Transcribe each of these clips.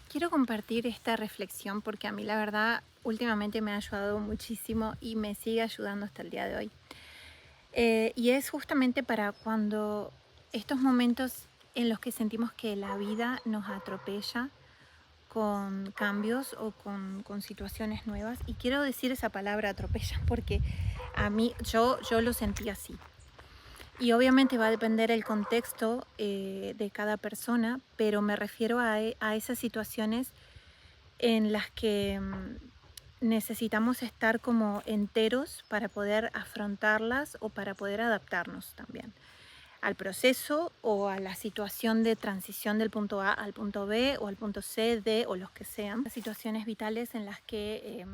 Quiero compartir esta reflexión porque a mí la verdad últimamente me ha ayudado muchísimo y me sigue ayudando hasta el día de hoy. Y es justamente para cuando estos momentos en los que sentimos que la vida nos atropella con cambios o con situaciones nuevas. Y quiero decir esa palabra atropella porque a mí yo lo sentí así. Y obviamente va a depender el contexto de cada persona, pero me refiero a esas situaciones en las que necesitamos estar como enteros para poder afrontarlas o para poder adaptarnos también al proceso o a la situación de transición del punto A al punto B o al punto C, D o los que sean. Situaciones vitales en las que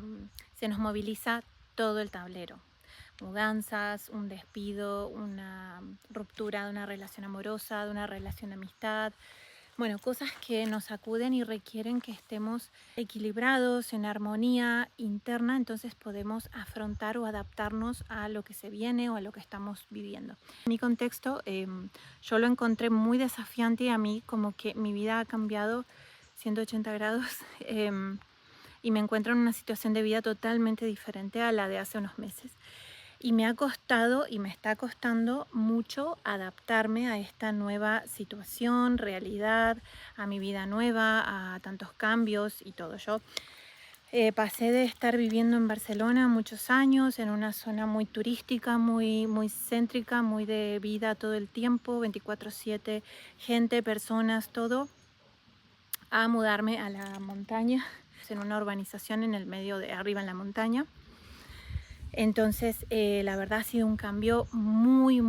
se nos moviliza todo el tablero. Mudanzas, un despido, una ruptura de una relación amorosa, de una relación de amistad, bueno, cosas que nos sacuden y requieren que estemos equilibrados, en armonía interna, entonces podemos afrontar o adaptarnos a lo que se viene o a lo que estamos viviendo. En mi contexto, yo lo encontré muy desafiante y a mí como que mi vida ha cambiado 180 grados y me encuentro en una situación de vida totalmente diferente a la de hace unos meses. Y me ha costado y me está costando mucho adaptarme a esta nueva situación, realidad, a mi vida nueva, a tantos cambios y todo. Yo pasé de estar viviendo en Barcelona muchos años, en una zona muy turística, muy céntrica, muy de vida todo el tiempo, 24/7, gente, personas, todo, a mudarme a la montaña, en una urbanización en el medio de arriba en la montaña. Entonces, la verdad ha sido un cambio muy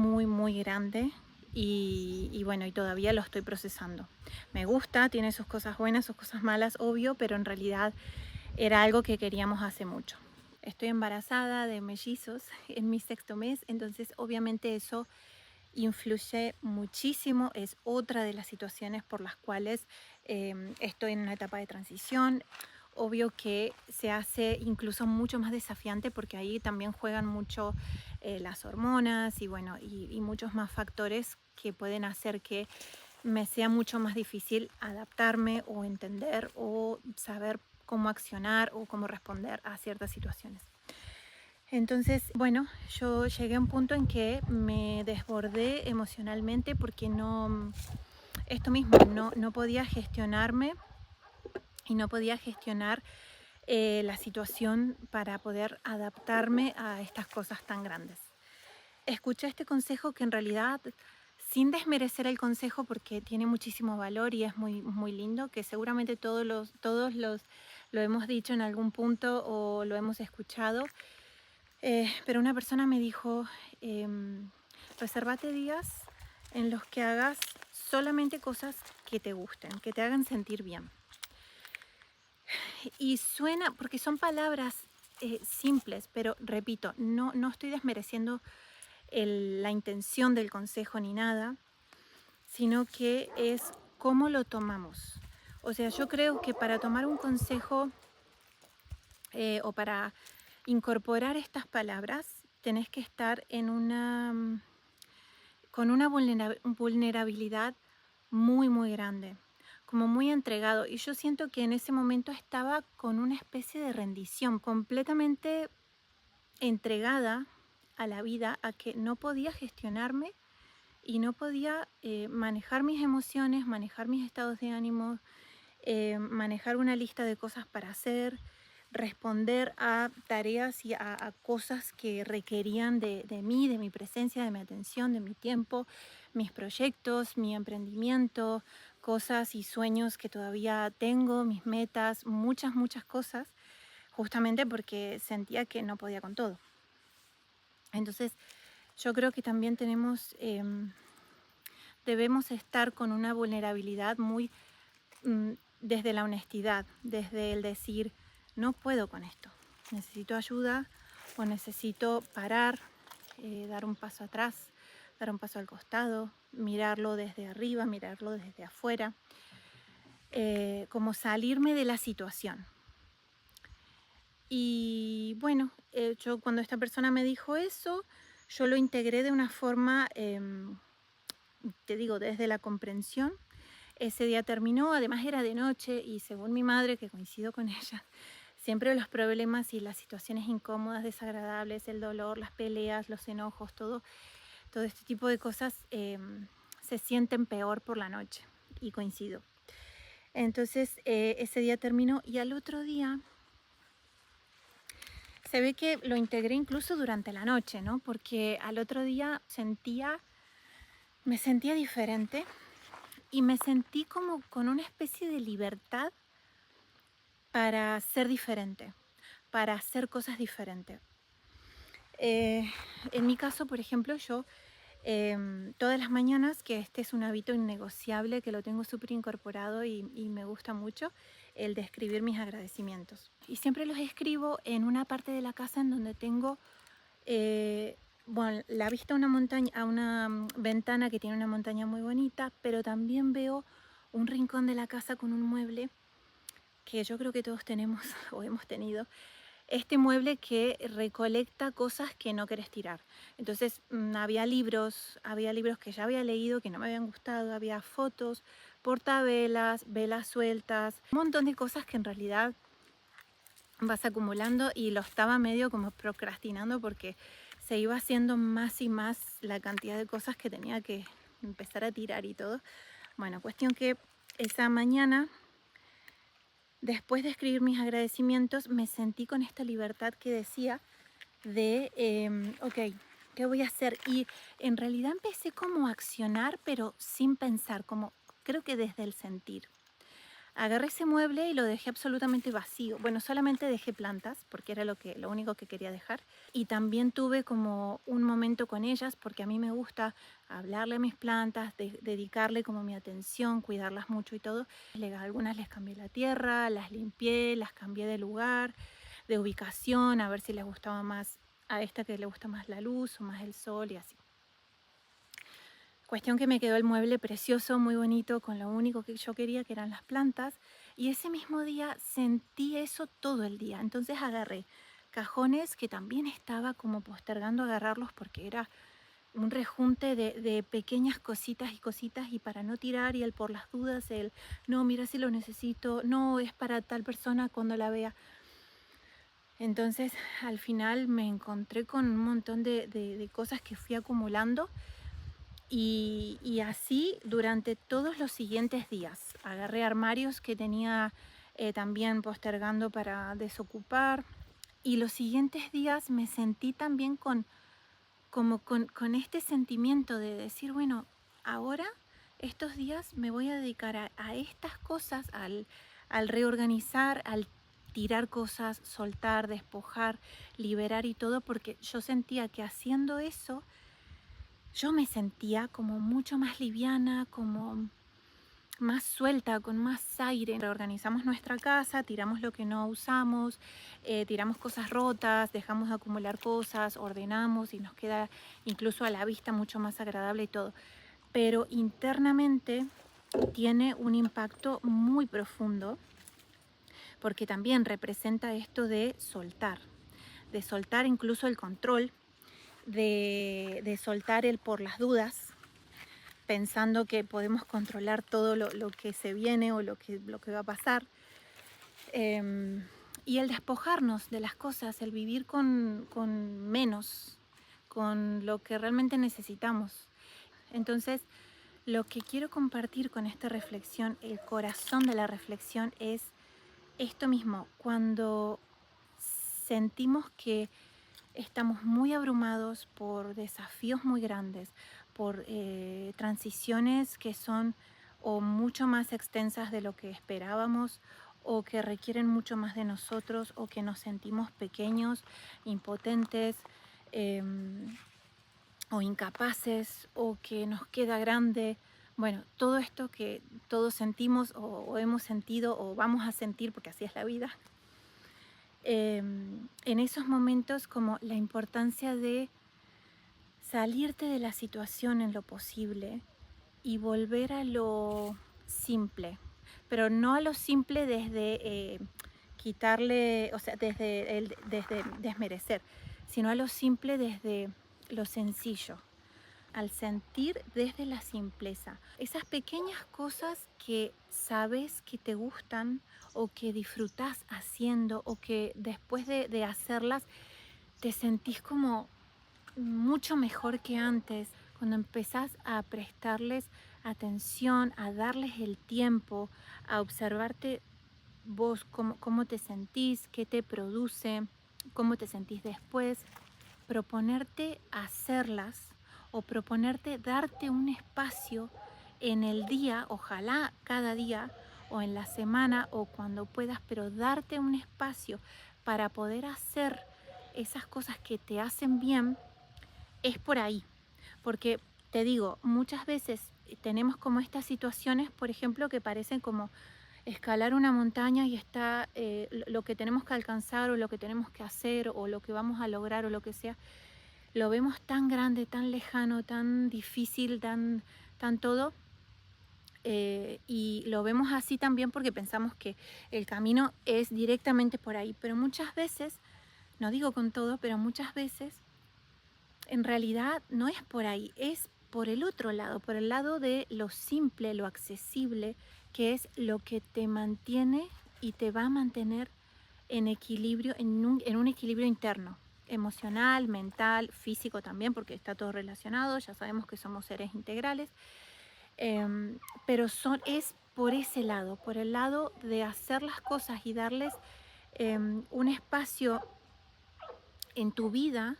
grande y bueno, y todavía lo estoy procesando. Me gusta, tiene sus cosas buenas, sus cosas malas, obvio, pero en realidad era algo que queríamos hace mucho. Estoy embarazada de mellizos en mi sexto mes, entonces obviamente eso influye muchísimo, es otra de las situaciones por las cuales estoy en una etapa de transición. Obvio que se hace incluso mucho más desafiante porque ahí también juegan mucho las hormonas y bueno, y muchos más factores que pueden hacer que me sea mucho más difícil adaptarme o entender o saber cómo accionar o cómo responder a ciertas situaciones. Entonces, bueno, yo llegué a un punto en que me desbordé emocionalmente porque esto mismo, no podía gestionarme y no podía gestionar la situación para poder adaptarme a estas cosas tan grandes. Escuché este consejo que en realidad, sin desmerecer el consejo porque tiene muchísimo valor y es muy lindo, que seguramente todos lo hemos dicho en algún punto o lo hemos escuchado, pero una persona me dijo, resérvate días en los que hagas solamente cosas que te gusten, que te hagan sentir bien. Y suena, porque son palabras simples, pero repito, no estoy desmereciendo la intención del consejo ni nada, sino que es cómo lo tomamos. O sea, yo creo que para tomar un consejo o para incorporar estas palabras, tenés que estar en con una vulnerabilidad muy grande, como muy entregado. Y yo siento que en ese momento estaba con una especie de rendición, completamente entregada a la vida, a que no podía gestionarme y no podía manejar mis emociones, manejar mis estados de ánimo, manejar una lista de cosas para hacer, responder a tareas y a cosas que requerían de mí, de mi presencia, de mi atención, de mi tiempo, mis proyectos, mi emprendimiento, cosas y sueños que todavía tengo, mis metas, muchas cosas, justamente porque sentía que no podía con todo. Entonces, yo creo que también debemos estar con una vulnerabilidad muy desde la honestidad, desde el decir, no puedo con esto, necesito ayuda o necesito parar, dar un paso atrás, dar un paso al costado, mirarlo desde arriba, mirarlo desde afuera, como salirme de la situación. Y bueno, yo cuando esta persona me dijo eso, yo lo integré de una forma, te digo, desde la comprensión Ese día terminó, además era de noche y según mi madre, que coincido con ella, siempre los problemas y las situaciones incómodas, desagradables, el dolor, las peleas, los enojos, todo este tipo de cosas se sienten peor por la noche y coincido. Entonces ese día terminó y al otro día se ve que lo integré incluso durante la noche, ¿no? Porque al otro día me sentía diferente y me sentí como con una especie de libertad para ser diferente, para hacer cosas diferentes. En mi caso, por ejemplo, yo todas las mañanas, que este es un hábito innegociable, que lo tengo súper incorporado y me gusta mucho, el de escribir mis agradecimientos. Y siempre los escribo en una parte de la casa en donde tengo bueno, la vista a una montaña, a una ventana que tiene una montaña muy bonita, pero también veo un rincón de la casa con un mueble que yo creo que todos tenemos o hemos tenido, este mueble que recolecta cosas que no querés tirar. Entonces había libros que ya había leído que no me habían gustado, había fotos, portavelas, velas sueltas, un montón de cosas que en realidad vas acumulando y lo estaba medio como procrastinando porque se iba haciendo más y más la cantidad de cosas que tenía que empezar a tirar y todo. Bueno, cuestión que esa mañana, después de escribir mis agradecimientos, me sentí con esta libertad que decía de, ok, ¿qué voy a hacer? Y en realidad empecé como a accionar, pero sin pensar, como creo que desde el sentir. Agarré ese mueble y lo dejé absolutamente vacío. Bueno, solamente dejé plantas, porque era lo único que quería dejar. Y también tuve como un momento con ellas, porque a mí me gusta hablarle a mis plantas, dedicarle como mi atención, cuidarlas mucho y todo. Algunas les cambié la tierra, las limpié, las cambié de lugar, de ubicación, a ver si les gustaba más a esta que le gusta más la luz o más el sol y así. Cuestión que me quedó el mueble precioso, muy bonito, con lo único que yo quería, que eran las plantas. Y ese mismo día sentí eso todo el día. Entonces agarré cajones que también estaba como postergando agarrarlos porque era un rejunte de pequeñas cositas y cositas y para no tirar y el por las dudas, el no, mira si lo necesito, no, es para tal persona cuando la vea. Entonces al final me encontré con un montón de cosas que fui acumulando. Y así durante todos los siguientes días. Agarré armarios que tenía también postergando para desocupar. Y los siguientes días me sentí también con este sentimiento de decir, bueno, ahora estos días me voy a dedicar a estas cosas, al reorganizar, al tirar cosas, soltar, despojar, liberar y todo, porque yo sentía que haciendo eso yo me sentía como mucho más liviana, como más suelta, con más aire. Reorganizamos nuestra casa, tiramos lo que no usamos, tiramos cosas rotas, dejamos de acumular cosas, ordenamos y nos queda incluso a la vista mucho más agradable y todo. Pero internamente tiene un impacto muy profundo porque también representa esto de soltar incluso el control, de soltar el por las dudas, pensando que podemos controlar todo lo que se viene o lo que va a pasar. Y el despojarnos de las cosas, el vivir con menos, con lo que realmente necesitamos. Entonces, lo que quiero compartir con esta reflexión, el corazón de la reflexión, es esto mismo, cuando sentimos que estamos muy abrumados por desafíos muy grandes, por transiciones que son o mucho más extensas de lo que esperábamos o que requieren mucho más de nosotros o que nos sentimos pequeños, impotentes o incapaces o que nos queda grande. Bueno, todo esto que todos sentimos o hemos sentido o vamos a sentir porque así es la vida, en esos momentos como la importancia de salirte de la situación en lo posible y volver a lo simple, pero no a lo simple desde quitarle, o sea, desde desmerecer, sino a lo simple desde lo sencillo, al sentir desde la simpleza. Esas pequeñas cosas que sabes que te gustan o que disfrutas haciendo o que después de hacerlas te sentís como mucho mejor que antes, cuando empezás a prestarles atención, a darles el tiempo, a observarte vos cómo te sentís, qué te produce, cómo te sentís después, proponerte hacerlas o proponerte darte un espacio en el día, ojalá cada día o en la semana o cuando puedas, pero darte un espacio para poder hacer esas cosas que te hacen bien, es por ahí. Porque te digo, muchas veces tenemos como estas situaciones, por ejemplo, que parecen como escalar una montaña y está lo que tenemos que alcanzar o lo que tenemos que hacer o lo que vamos a lograr o lo que sea, lo vemos tan grande, tan lejano, tan difícil, tan todo. Y lo vemos así también porque pensamos que el camino es directamente por ahí, pero muchas veces, no digo con todo, pero muchas veces en realidad no es por ahí, es por el otro lado, por el lado de lo simple, lo accesible, que es lo que te mantiene y te va a mantener en equilibrio, en un equilibrio interno, emocional, mental, físico también, porque está todo relacionado, ya sabemos que somos seres integrales, pero es por ese lado, por el lado de hacer las cosas y darles un espacio en tu vida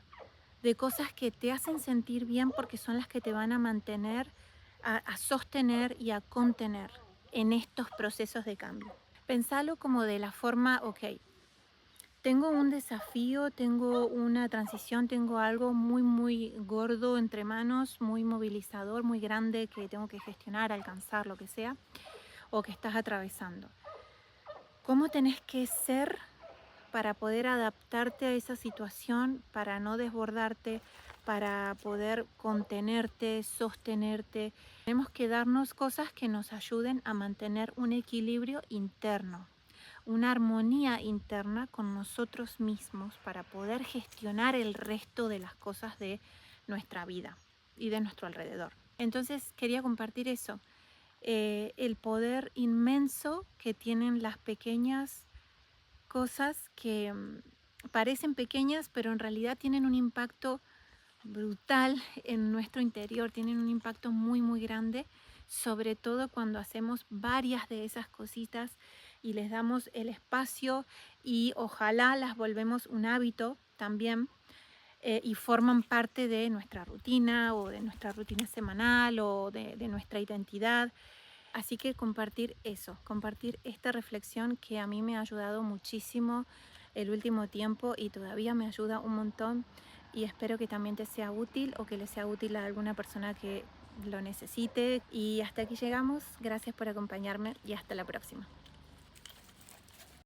de cosas que te hacen sentir bien porque son las que te van a mantener, a sostener y a contener en estos procesos de cambio. Pensalo como de la forma, ok, tengo un desafío, tengo una transición, tengo algo muy, muy gordo entre manos, muy movilizador, muy grande que tengo que gestionar, alcanzar, lo que sea, o que estás atravesando. ¿Cómo tenés que ser para poder adaptarte a esa situación, para no desbordarte, para poder contenerte, sostenerte? Tenemos que darnos cosas que nos ayuden a mantener un equilibrio interno, una armonía interna con nosotros mismos para poder gestionar el resto de las cosas de nuestra vida y de nuestro alrededor. Entonces quería compartir eso, el poder inmenso que tienen las pequeñas cosas que parecen pequeñas, pero en realidad tienen un impacto brutal en nuestro interior, tienen un impacto muy, muy grande, sobre todo cuando hacemos varias de esas cositas y les damos el espacio y ojalá las volvemos un hábito también, y forman parte de nuestra rutina o de nuestra rutina semanal o de nuestra identidad. Así que compartir eso, compartir esta reflexión que a mí me ha ayudado muchísimo el último tiempo y todavía me ayuda un montón, y espero que también te sea útil o que le sea útil a alguna persona que lo necesite. Y hasta aquí llegamos. Gracias por acompañarme y hasta la próxima.